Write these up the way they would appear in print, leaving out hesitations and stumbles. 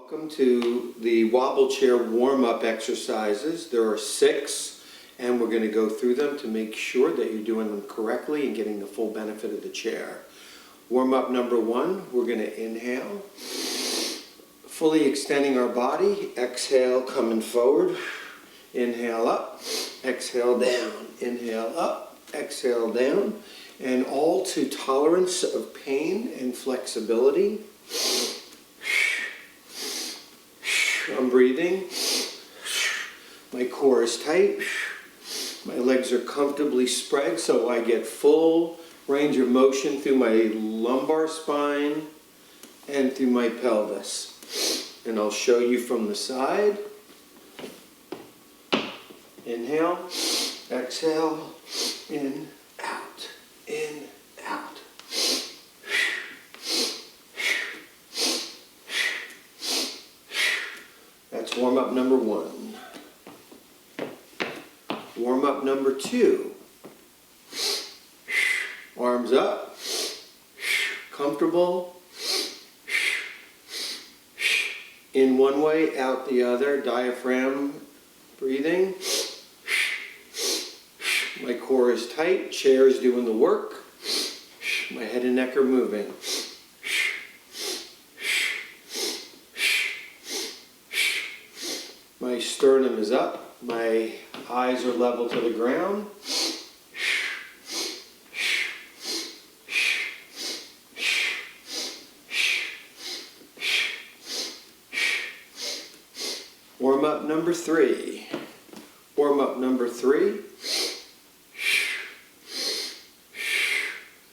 Welcome to the wobble chair warm-up exercises. There are 6, and we're going to go through them to make sure that you're doing them correctly and getting the full benefit of the chair. Warm-up number 1, we're going to inhale, fully extending our body. Exhale, coming forward. Inhale up, exhale down. Inhale up, exhale down. And all to tolerance of pain and flexibility. I'm breathing. My core is tight. My legs are comfortably spread so I get full range of motion through my lumbar spine and through my pelvis. And I'll show you from the side. Inhale, exhale, in, out, in, out. That's warm-up number 1. Warm-up number 2. Arms up, comfortable. In one way, out the other, diaphragm breathing. My core is tight, chair is doing the work. My head and neck are moving. My sternum is up, my eyes are level to the ground. Warm-up number 3. Warm-up number 3.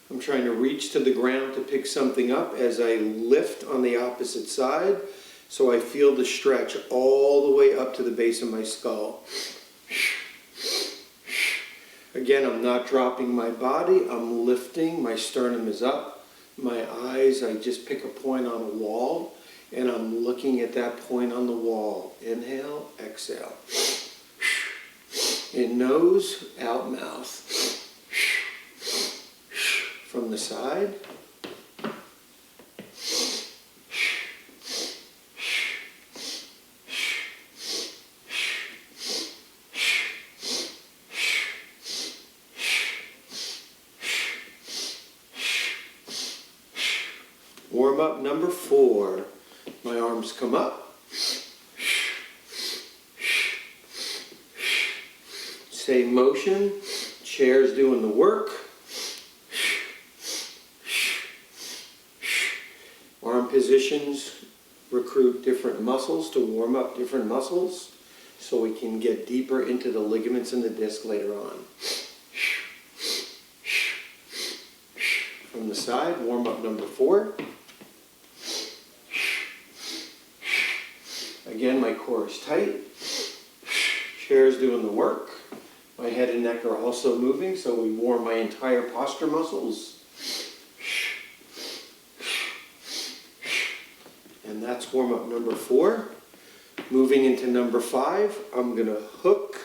I'm trying to reach to the ground to pick something up as I lift on the opposite side, so I feel the stretch all the way up to the base of my skull. Again, I'm not dropping my body, I'm lifting, my sternum is up. My eyes, I just pick a point on a wall, and I'm looking at that point on the wall. Inhale, exhale. In nose, out mouth. From the side. Warm-up number 4. My arms come up. Same motion. Chair's doing the work. Arm positions recruit different muscles to warm up different muscles so we can get deeper into the ligaments in the disc later on. From the side, warm-up number 4. Again, my core is tight. Chair's doing the work. My head and neck are also moving, so we warm my entire posture muscles. And that's warm-up number 4. Moving into number 5, I'm going to hook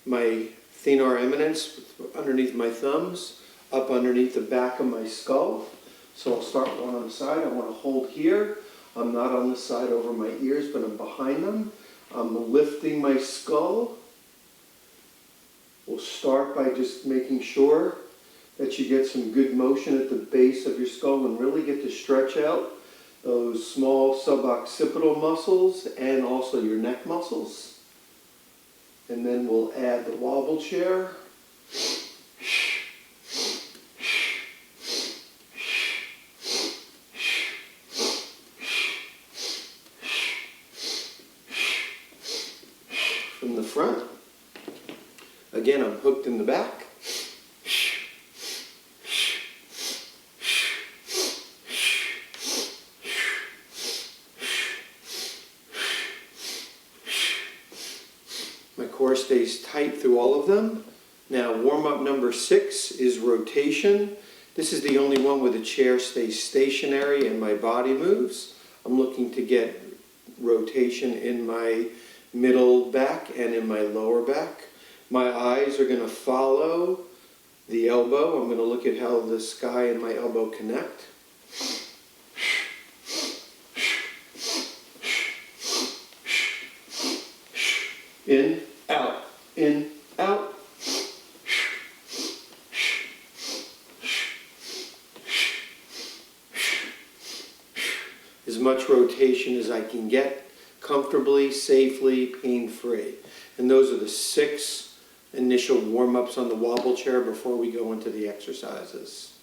my thenar eminence underneath my thumbs, up underneath the back of my skull. So I'll start one on the side. I want to hold here. I'm not on the side over my ears, but I'm behind them. I'm lifting my skull. We'll start by just making sure that you get some good motion at the base of your skull and really get to stretch out those small suboccipital muscles and also your neck muscles. And then we'll add the wobble chair. From the front. Again, I'm hooked in the back. My core stays tight through all of them. Now, warm-up number 6 is rotation. This is the only one where the chair stays stationary and my body moves. I'm looking to get rotation in my middle back and in my lower back. My eyes are going to follow the elbow. I'm going to look at how the sky and my elbow connect. In, out, in, out. As much rotation as I can get, comfortably, safely, pain-free. And those are the 6 initial warm-ups on the wobble chair before we go into the exercises.